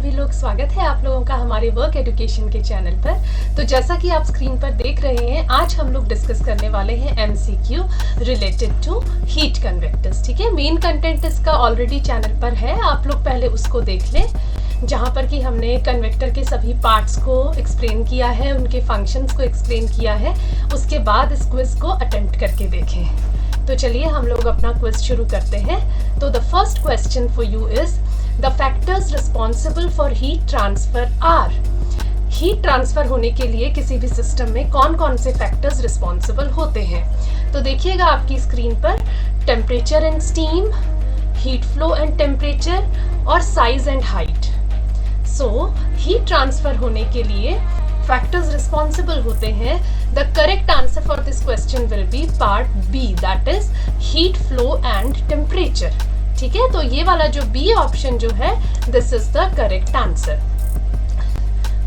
सभी लोग, स्वागत है आप लोगों का हमारे वर्क एजुकेशन के चैनल पर। तो जैसा कि आप स्क्रीन पर देख रहे हैं, आज हम लोग डिस्कस करने वाले हैं एमसीक्यू रिलेटेड टू हीट कन्वेक्टर्स। ठीक है, मेन कंटेंट इसका ऑलरेडी चैनल पर है, आप लोग पहले उसको देख लें, जहाँ पर कि हमने कन्वेक्टर के सभी पार्ट्स को एक्सप्लेन किया है, उनके फंक्शंस को एक्सप्लेन किया है। उसके बाद इस क्विज को अटेम्प्ट करके देखें। तो चलिए हम लोग अपना क्विज शुरू करते हैं। तो the first question for you is the factors responsible for heat transfer R. Heat transfer होने के लिए किसी भी सिस्टम में कौन कौन से फैक्टर्स रिस्पॉन्सिबल होते हैं। तो देखिएगा आपकी स्क्रीन पर temperature and steam, heat flow and temperature और size and height. So heat transfer होने के लिए फैक्टर्स रिस्पॉन्सिबल होते हैं। The correct answer for this question will be part B, that is heat flow and temperature. ठीक है, तो ये वाला जो बी ऑप्शन जो है, this is the correct answer.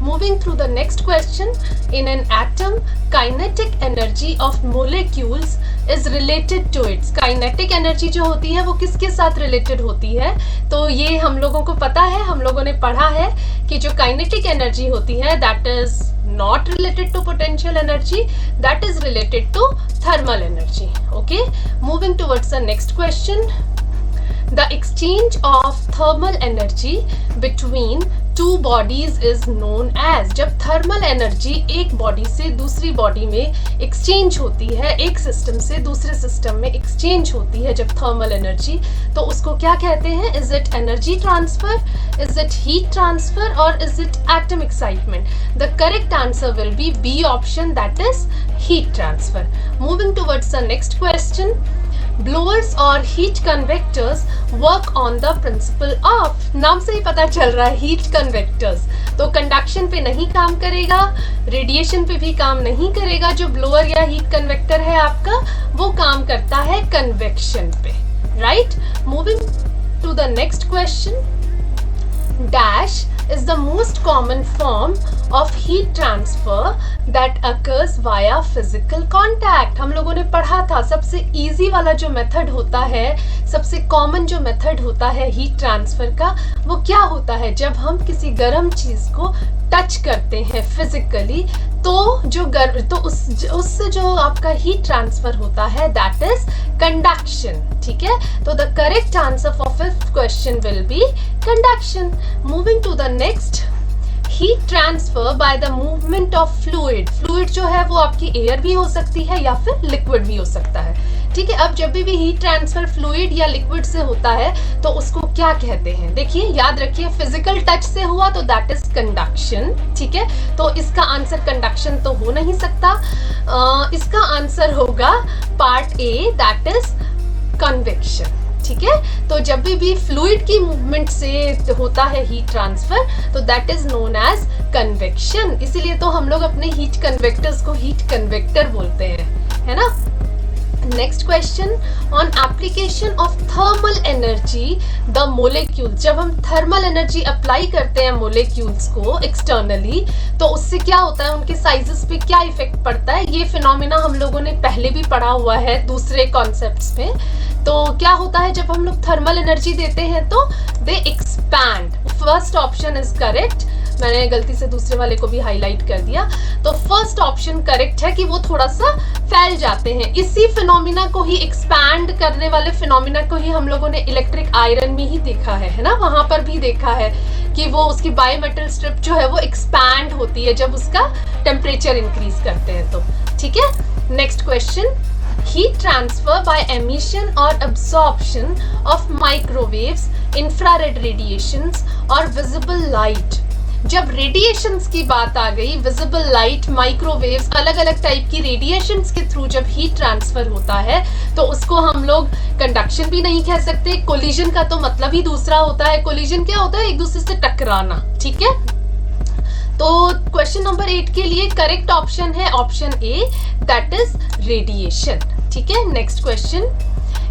Moving through the next question, in an atom, kinetic energy of molecules is related to its. Kinetic energy जो होती है वो किसके साथ related होती है? तो ये हम लोगों को पता है, हम लोगों ने पढ़ा है कि जो kinetic energy होती है that is not related to potential energy, that is related to thermal energy. Okay, moving towards the next question. The exchange of thermal energy between two bodies is known as. जब thermal energy एक body से दूसरी body में exchange होती है, एक system से दूसरे सिस्टम में एक्सचेंज होती है जब थर्मल एनर्जी, तो उसको क्या कहते हैं? Is it energy transfer, is it heat transfer और is it atom excitement? The correct answer will be B option, that is heat transfer. Moving towards the next question, blowers और heat convectors work on the principle of. नाम से ही पता चल रहा है heat कन्वेक्टर्स, तो conduction पे नहीं काम करेगा, रेडिएशन पे भी काम नहीं करेगा। जो ब्लोअर या हीट कन्वेक्टर है आपका, वो काम करता है कन्वेक्शन पे, right. Moving to the next question, dash is the most common form of heat transfer that occurs via physical contact. हम लोगों ने पढ़ा था सबसे इजी वाला जो मेथड होता है, सबसे कॉमन जो मेथड होता है हीट ट्रांसफर का, वो क्या होता है? जब हम किसी गर्म चीज को टच करते हैं फिजिकली, तो उससे जो आपका हीट ट्रांसफर होता है, दैट इज कंडक्शन। ठीक है, तो the correct answer for fifth question will be conduction. Moving to the next, heat transfer by the movement of fluid. Fluid जो है वो आपकी एयर भी हो सकती है या फिर लिक्विड भी हो सकता है। ठीक है, अब जब भी हीट ट्रांसफर फ्लूइड या लिक्विड से होता है तो उसको क्या कहते हैं? देखिए, याद रखिए, फिजिकल टच से हुआ तो दैट इज कंडक्शन। ठीक है, तो इसका आंसर कंडक्शन तो हो नहीं सकता। इसका आंसर होगा part A, that is convection. ठीक है, तो जब भी फ्लूइड की मूवमेंट से होता है हीट ट्रांसफर, तो that is known as convection. इसीलिए तो हम लोग अपने हीट कन्वेक्टर्स को हीट कन्वेक्टर बोलते हैं, है ना। Next question, on application of thermal energy the molecules. जब हम थर्मल एनर्जी अप्लाई करते हैं मोलेक्यूल्स को एक्सटर्नली, तो उससे क्या होता है, उनके साइजेस पे क्या इफेक्ट पड़ता है? ये फिनोमिना हम लोगों ने पहले भी पढ़ा हुआ है दूसरे कॉन्सेप्ट्स में। तो क्या होता है जब हम लोग थर्मल एनर्जी देते हैं तो they expand. First option is correct, मैंने गलती से दूसरे वाले को भी हाईलाइट कर दिया। तो फर्स्ट ऑप्शन करेक्ट है कि वो थोड़ा सा फैल जाते हैं। इसी फिनोमिना को ही, एक्सपैंड करने वाले फिनोमिना को ही हम लोगों ने इलेक्ट्रिक आयरन में ही देखा है ना। वहां पर भी देखा है कि वो उसकी बायोमेटल स्ट्रिप जो है वो एक्सपैंड होती है जब उसका टेम्परेचर इंक्रीज करते हैं तो। ठीक है, next question, heat transfer by emission or absorption of microwaves, infrared radiations और visible light। जब रेडिएशंस की बात आ गई, विजिबल लाइट, माइक्रोवेव्स, अलग अलग टाइप की रेडिएशंस के थ्रू जब हीट ट्रांसफर होता है, तो उसको हम लोग कंडक्शन भी नहीं कह सकते। कोलिजन का तो मतलब ही दूसरा होता है। कोलिजन क्या होता है? एक दूसरे से टकराना। ठीक है, तो क्वेश्चन नंबर 8 के लिए करेक्ट ऑप्शन है option a, that is radiation. ठीक है, next question,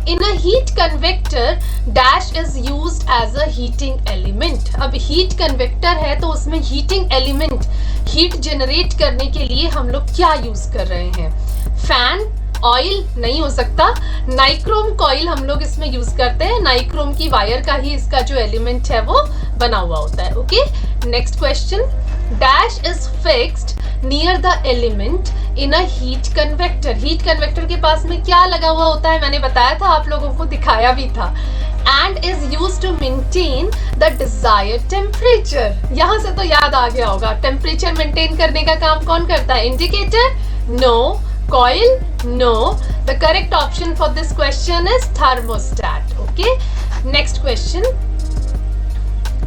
in a heat convector dash is used as a heating element. अब हीट कन्वेक्टर है तो उसमें हीटिंग एलिमेंट, हीट जनरेट करने के लिए हम लोग क्या यूज कर रहे हैं? फैन ऑयल नहीं हो सकता, नाइक्रोम कॉइल हम लोग इसमें यूज करते हैं, नाइक्रोम की वायर का ही इसका जो एलिमेंट है वो बना हुआ होता है। Okay, next question, dash is fixed near the element in a heat conveyor. Heat conveyor के पास में क्या लगा हुआ होता है, मैंने बताया था, आप लोगों को दिखाया भी था, and is use to maintain the desired temperature. यहां से तो याद आ गया होगा, टेम्परेचर मेंटेन करने का काम कौन करता है, indicator, no, coil, no. The correct option for this question is thermostat. Okay, next question,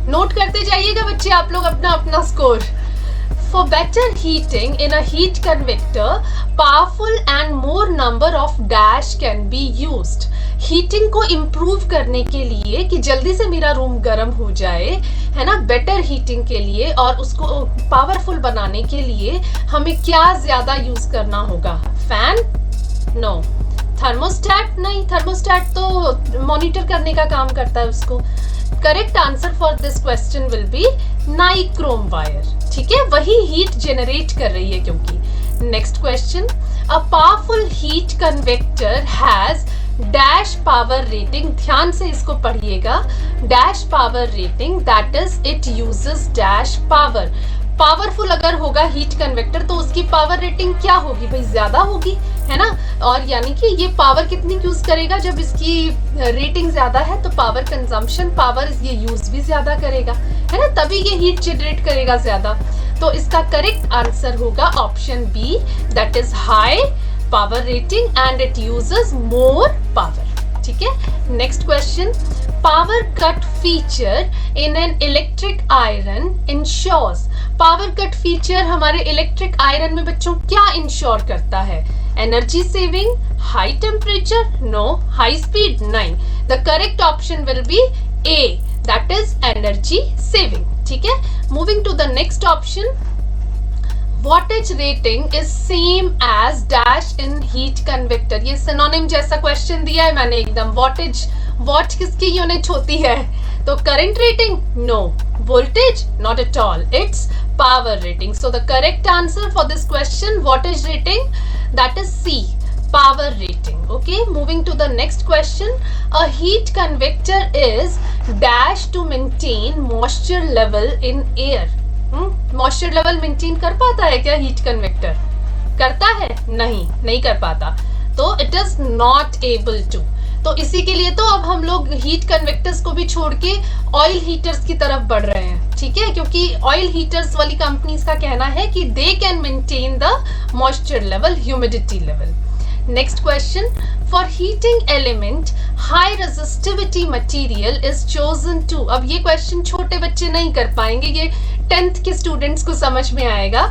note करते जाइएगा बच्चे आप लोग अपना अपना score. For better heating in a heat convector, powerful and more number of dash can be used. Heating को improve करने के लिए कि जल्दी से मेरा रूम गर्म हो जाए, है ना, बेटर हीटिंग के लिए और उसको पावरफुल बनाने के लिए हमें क्या ज्यादा यूज करना होगा, फैन, नो, थर्मोस्टेट नहीं, थर्मोस्टेट तो मॉनिटर करने का काम करता है उसको। Correct answer for this question will B nichrome wire. ठीक है, वही हीट जनरेट कर रही है क्योंकि। Next question, a powerful heat conveyor has dash power rating. ध्यान से इसको पढ़िएगा, dash power rating, that is it uses dash power. Powerful अगर होगा हीट कन्वेक्टर तो उसकी पावर रेटिंग क्या होगी भाई, ज्यादा होगी, है ना। और यानी कि ये पावर कितनी यूज करेगा, जब इसकी रेटिंग ज्यादा है तो पावर कंजम्पशन, पावर ये यूज भी ज्यादा करेगा, है ना, तभी ये हीट जनरेट करेगा ज्यादा। तो इसका करेक्ट आंसर होगा option B, that is high power rating and it uses more power. ठीक है, next question, power cut feature in an electric iron ensures. Power cut feature हमारे इलेक्ट्रिक आयरन में बच्चों क्या इंश्योर करता है, energy saving, high temperature, no, high speed, नहीं। The correct option will be A, that is energy saving. ठीक है, moving to the next option, wattage rating is same as dash in heat convector. ये synonym जैसा question दिया है मैंने एकदम। Wattage, what किसकी यूनिट होती है, तो current rating, no, voltage, not at all, it's power rating. So the correct answer for this question, wattage rating, that is c, power rating. Okay, moving to the next question, a heat convector is dash to maintain moisture level in air. Moisture level maintain कर पाता है क्या heat conveyor, करता है, नहीं कर पाता, तो it is not able to. तो इसी के लिए तो अब हम लोग हीट कन्वेक्टर्स को भी छोड़ के ऑयल हीटर्स की तरफ बढ़ रहे हैं। ठीक है, क्योंकि ऑयल हीटर्स वाली कंपनीज का कहना है कि they can maintain the moisture level, humidity level. Next question, for heating element high resistivity material is chosen to. अब ये क्वेश्चन छोटे बच्चे नहीं कर पाएंगे, ये 10th के स्टूडेंट्स को समझ में आएगा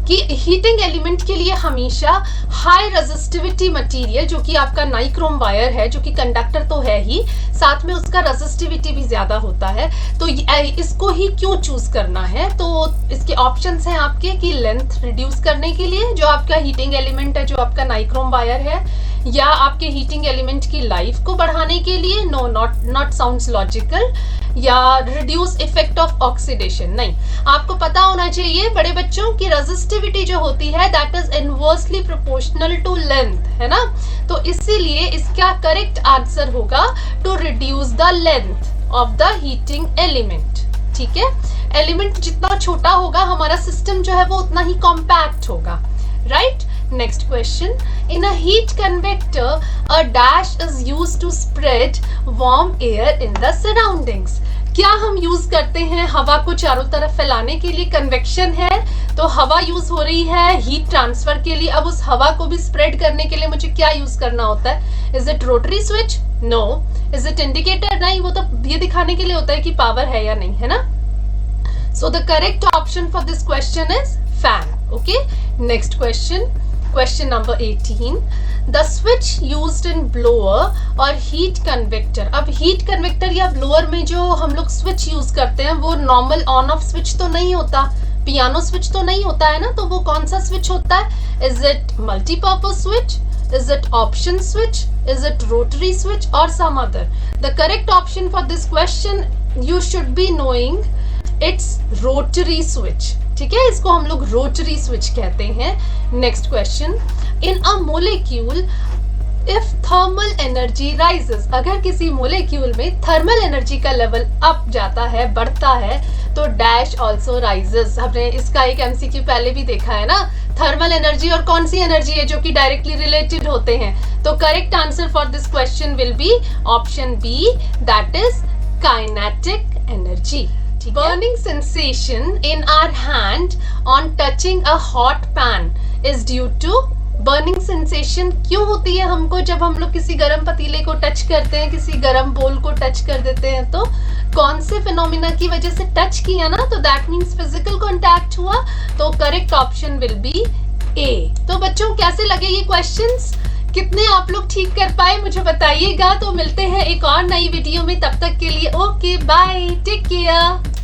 कि हीटिंग एलिमेंट के लिए हमेशा हाई रेजिस्टिविटी मटेरियल, जो कि आपका नाइक्रोम वायर है, जो कि कंडक्टर तो है ही, साथ में उसका रेजिस्टिविटी भी ज्यादा होता है, तो इसको ही क्यों चूज करना है। तो इसके ऑप्शंस हैं आपके कि लेंथ रिड्यूस करने के लिए, जो आपका हीटिंग एलिमेंट है, जो आपका नाइक्रोम वायर है, या आपके हीटिंग एलिमेंट की लाइफ को बढ़ाने के लिए, नो, नॉट साउंड्स लॉजिकल, या रिड्यूस इफेक्ट ऑफ ऑक्सीडेशन, नहीं। आपको पता होना चाहिए बड़े बच्चों की रेजिस्टिविटी जो होती है that is inversely proportional to length, है ना। तो इसीलिए इसका करेक्ट आंसर होगा to reduce the length of the heating element. ठीक है, एलिमेंट जितना छोटा होगा हमारा सिस्टम जो है वो उतना ही कॉम्पैक्ट होगा, right. Next question, in a heat convector a dash is used to spread warm air in the surroundings. क्या हम यूज करते हैं हवा को चारों तरफ फैलाने के लिए, कन्वेक्शन है तो हवा यूज हो रही है हीट ट्रांसफर के लिए। अब उस हवा को भी स्प्रेड करने के लिए मुझे क्या यूज करना होता है, is it rotary switch, no, is it indicator, नहीं, वो तो ये दिखाने के लिए होता है कि पावर है या नहीं, है ना। सो the correct option for this question is fan. Okay, next question, question number 18, the switch used in blower और हीट कन्वेक्टर। अब हीट कन्वेक्टर या ब्लोअर में जो हम लोग स्विच यूज करते हैं वो नॉर्मल ऑन ऑफ स्विच तो नहीं होता, पियानो स्विच तो नहीं होता है ना, तो वो कौन सा स्विच होता है, is it multipurpose switch, is it option switch, is it rotary switch और some other. The correct option for this question you should be knowing, it's rotary switch. ठीक है, इसको हम लोग रोटरी स्विच कहते हैं। Next question, in a molecule if thermal energy rises, अगर किसी मोलिक्यूल में थर्मल एनर्जी का लेवल अप जाता है, बढ़ता है, तो डैश ऑल्सो राइजेस। हमने इसका एक एमसीक्यू पहले भी देखा है ना, थर्मल एनर्जी और कौन सी एनर्जी है जो कि डायरेक्टली रिलेटेड होते हैं। तो correct answer for this question will be option B, that is kinetic energy. Burning sensation in our hand on touching a hot pan is due to, burning sensation क्यों होती है हमको जब हम लोग किसी गर्म पतीले को टच करते हैं, किसी गर्म बोल को टच कर देते हैं, तो कौन से फिनोमिना की वजह से टच किया ना, तो दैट मीन्स फिजिकल कांटेक्ट हुआ। तो करेक्ट ऑप्शन विल बी ए। तो बच्चों कैसे लगे ये क्वेश्चंस, कितने आप लोग ठीक कर पाए मुझे बताइएगा। तो मिलते हैं एक और नई वीडियो में, तब तक के लिए ओके बाय, टेक केयर।